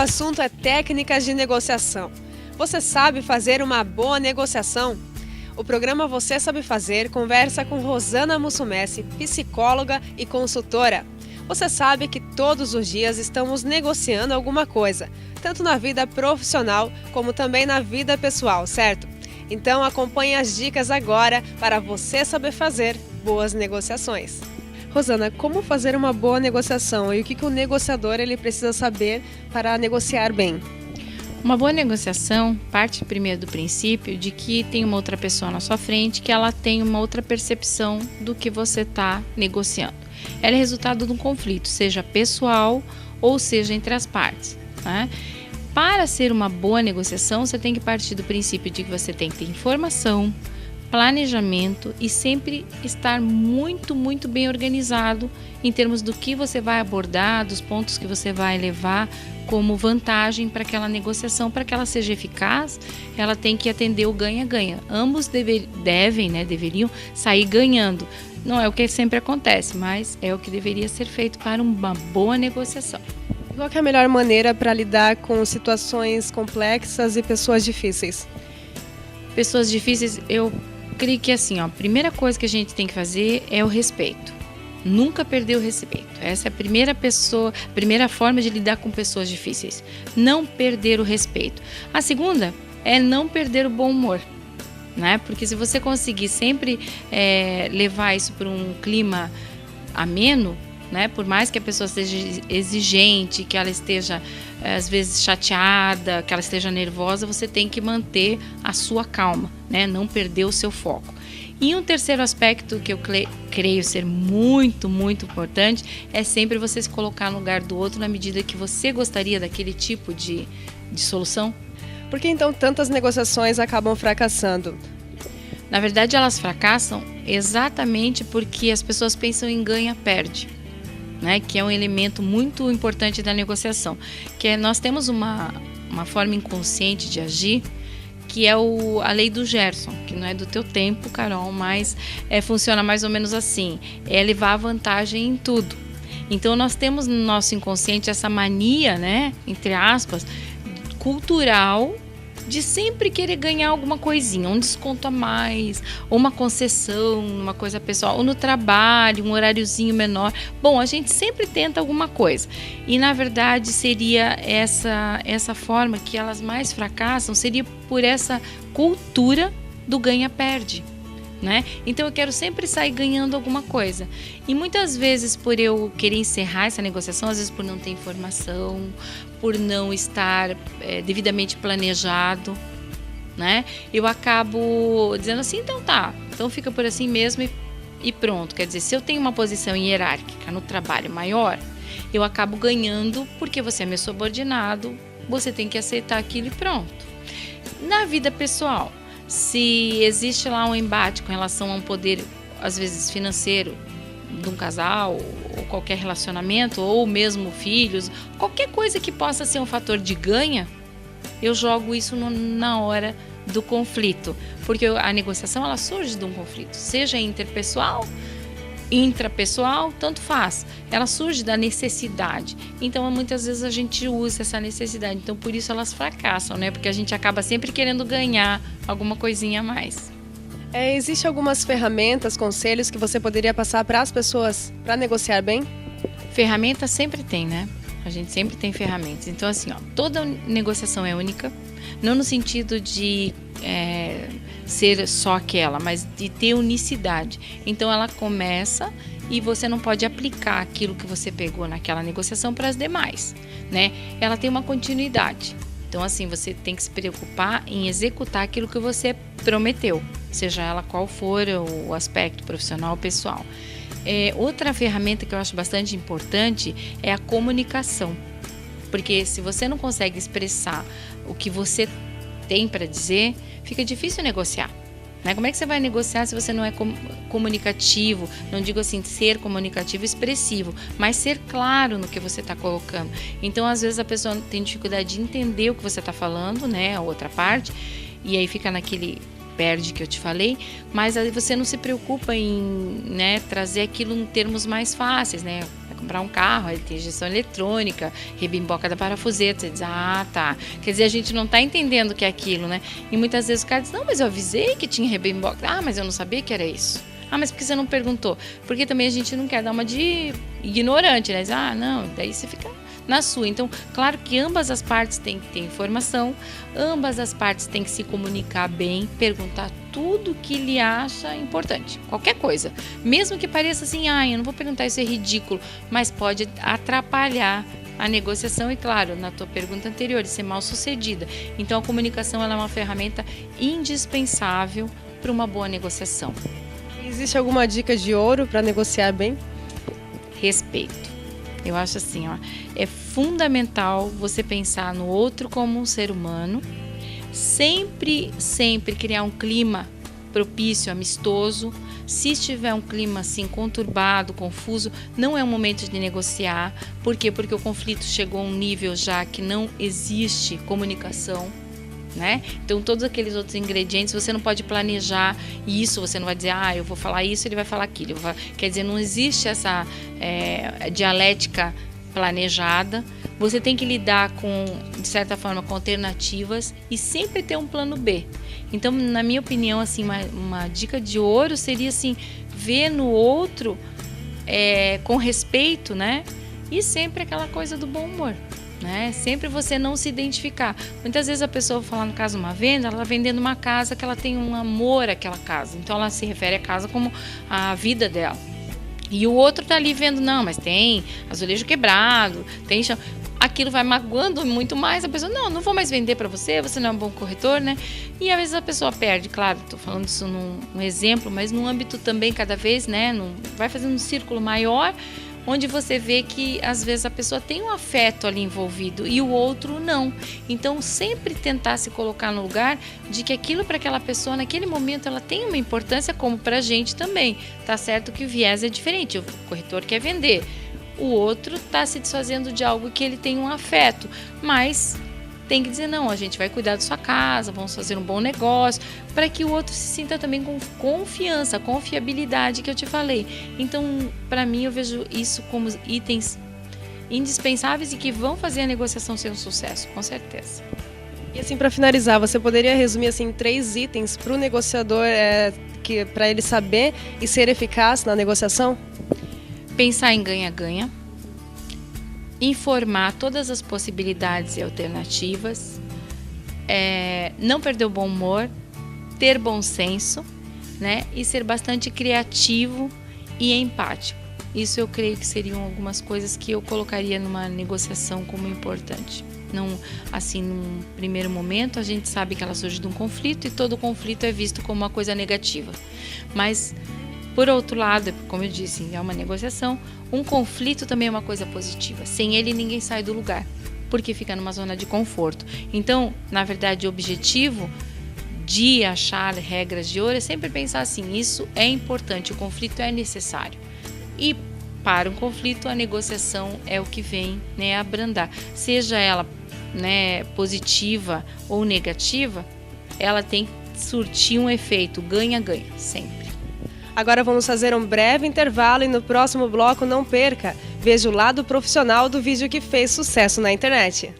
assunto é técnicas de negociação. Você sabe fazer uma boa negociação? O programa Você Sabe Fazer conversa com Rosana Mussumessi, psicóloga e consultora. Você sabe que todos os dias estamos negociando alguma coisa, tanto na vida profissional como também na vida pessoal, certo? Então acompanhe as dicas agora para você saber fazer boas negociações. Rosana, como fazer uma boa negociação e o que o negociador ele precisa saber para negociar bem? Uma boa negociação parte primeiro do princípio de que tem uma outra pessoa na sua frente, que ela tem uma outra percepção do que você está negociando. Ela é resultado de um conflito, seja pessoal ou seja entre as partes, né? Para ser uma boa negociação, você tem que partir do princípio de que você tem que ter informação, planejamento e sempre estar muito bem organizado em termos do que você vai abordar, dos pontos que você vai levar como vantagem para aquela negociação. Para que ela seja eficaz, ela tem que atender o ganha-ganha. Ambos deveriam sair ganhando. Não é o que sempre acontece, mas é o que deveria ser feito para uma boa negociação. Qual que é a melhor maneira para lidar com situações complexas e pessoas difíceis? Pessoas difíceis, eu creio que assim, a primeira coisa que a gente tem que fazer é o respeito. Nunca perder o respeito. Essa é a primeira forma de lidar com pessoas difíceis. Não perder o respeito. A segunda é não perder o bom humor, né? Porque se você conseguir sempre levar isso para um clima ameno, né? Por mais que a pessoa seja exigente, que ela esteja às vezes chateada, que ela esteja nervosa, você tem que manter a sua calma, né? Não perder o seu foco. E um terceiro aspecto que eu creio ser muito importante é sempre você se colocar no lugar do outro na medida que você gostaria daquele tipo de solução. Por que então tantas negociações acabam fracassando? Na verdade, elas fracassam exatamente porque as pessoas pensam em ganha-perde, né? Que é um elemento muito importante da negociação. Que é, nós temos uma forma inconsciente de agir, que é a lei do Gerson, que não é do teu tempo, Carol, mas funciona mais ou menos assim, é levar vantagem em tudo. Então nós temos no nosso inconsciente essa mania, né, entre aspas, cultural, de sempre querer ganhar alguma coisinha, um desconto a mais, ou uma concessão, uma coisa pessoal, ou no trabalho, um horáriozinho menor. Bom, a gente sempre tenta alguma coisa. E na verdade seria essa forma que elas mais fracassam, seria por essa cultura do ganha-perde, né? Então eu quero sempre sair ganhando alguma coisa. E muitas vezes por eu querer encerrar essa negociação, às vezes por não ter informação, por não estar devidamente planejado, né? Eu acabo dizendo assim, então tá, então fica por assim mesmo e pronto. Quer dizer, se eu tenho uma posição hierárquica no trabalho maior, eu acabo ganhando porque você é meu subordinado, você tem que aceitar aquilo e pronto. Na vida pessoal, se existe lá um embate com relação a um poder, às vezes financeiro, de um casal, ou qualquer relacionamento, ou mesmo filhos, qualquer coisa que possa ser um fator de ganha, eu jogo isso na hora do conflito. Porque a negociação, ela surge de um conflito, seja interpessoal, intrapessoal, tanto faz. Ela surge da necessidade. Então, muitas vezes a gente usa essa necessidade. Então, por isso elas fracassam, né? Porque a gente acaba sempre querendo ganhar alguma coisinha a mais. Existem algumas ferramentas, conselhos que você poderia passar para as pessoas para negociar bem? Ferramenta sempre tem, né? A gente sempre tem ferramentas. Então, assim, toda negociação é única, não no sentido de ser só aquela, mas de ter unicidade. Então, ela começa e você não pode aplicar aquilo que você pegou naquela negociação para as demais, né? Ela tem uma continuidade. Então, assim, você tem que se preocupar em executar aquilo que você prometeu, seja ela qual for o aspecto profissional ou pessoal. Outra ferramenta que eu acho bastante importante é a comunicação, porque se você não consegue expressar o que você tem para dizer, fica difícil negociar, né? Como é que você vai negociar se você não é comunicativo? Não digo assim ser comunicativo e expressivo, mas ser claro no que você está colocando. Então, às vezes a pessoa tem dificuldade de entender o que você está falando, né? A outra parte, e aí fica naquele perde que eu te falei, mas aí você não se preocupa em, né, trazer aquilo em termos mais fáceis, né? comprar um carro, ele tem injeção eletrônica, rebimboca da parafuseta. Você diz, ah, tá. Quer dizer, a gente não está entendendo o que é aquilo, né? E muitas vezes o cara diz, não, mas eu avisei que tinha rebimboca. Ah, mas eu não sabia que era isso. Ah, mas por que você não perguntou? Porque também a gente não quer dar uma de ignorante, né? Diz, ah, não, daí você fica na sua. Então, claro que ambas as partes têm que ter informação, ambas as partes têm que se comunicar bem, perguntar tudo que lhe acha importante, qualquer coisa. Mesmo que pareça assim, ah, eu não vou perguntar, isso é ridículo, mas pode atrapalhar a negociação e, claro, na tua pergunta anterior, de ser mal sucedida. Então, a comunicação ela é uma ferramenta indispensável para uma boa negociação. Existe alguma dica de ouro para negociar bem? Respeito. Eu acho assim, ó, é fundamental você pensar no outro como um ser humano, sempre criar um clima propício, amistoso. Se estiver um clima assim conturbado, confuso, não é o momento de negociar. Por quê? Porque o conflito chegou a um nível já que não existe comunicação, né? Então todos aqueles outros ingredientes você não pode planejar isso, você não vai dizer, ah, eu vou falar isso, ele vai falar aquilo. Quer dizer, não existe essa dialética planejada. Você tem que lidar com, de certa forma, com alternativas e sempre ter um plano B. Então, na minha opinião, assim, uma dica de ouro seria assim, ver no outro com respeito, né? E sempre aquela coisa do bom humor. Né? Sempre você não se identificar. Muitas vezes a pessoa vai falar no caso de uma venda, ela está vendendo uma casa que ela tem um amor àquela casa. Então ela se refere à casa como a vida dela. E o outro está ali vendo, não, mas tem azulejo quebrado, tem chão. Aquilo vai magoando muito mais. A pessoa, não vou mais vender para você, você não é um bom corretor, né? E às vezes a pessoa perde, claro, estou falando isso num exemplo, mas num âmbito também cada vez, né? Vai fazendo um círculo maior, onde você vê que às vezes a pessoa tem um afeto ali envolvido e o outro não. Então sempre tentar se colocar no lugar de que aquilo para aquela pessoa naquele momento ela tem uma importância, como para a gente também. Tá certo que o viés é diferente, o corretor quer vender, o outro está se desfazendo de algo que ele tem um afeto, mas tem que dizer, não, a gente vai cuidar da sua casa, vamos fazer um bom negócio, para que o outro se sinta também com confiança, confiabilidade que eu te falei. Então, para mim, eu vejo isso como itens indispensáveis e que vão fazer a negociação ser um sucesso, com certeza. E assim, para finalizar, você poderia resumir assim 3 itens para o negociador para ele saber e ser eficaz na negociação? Pensar em ganha-ganha. Informar todas as possibilidades e alternativas, não perder o bom humor, ter bom senso, né? E ser bastante criativo e empático. Isso eu creio que seriam algumas coisas que eu colocaria numa negociação como importante. Não, assim, num primeiro momento a gente sabe que ela surge de um conflito e todo conflito é visto como uma coisa negativa. Mas por outro lado, como eu disse, é uma negociação, um conflito também é uma coisa positiva. Sem ele, ninguém sai do lugar, porque fica numa zona de conforto. Então, na verdade, o objetivo de achar regras de ouro é sempre pensar assim, isso é importante, o conflito é necessário. E para um conflito, a negociação é o que vem, né, abrandar. Seja ela, né, positiva ou negativa, ela tem que surtir um efeito ganha-ganha, sempre. Agora vamos fazer um breve intervalo e no próximo bloco não perca, veja o lado profissional do vídeo que fez sucesso na internet.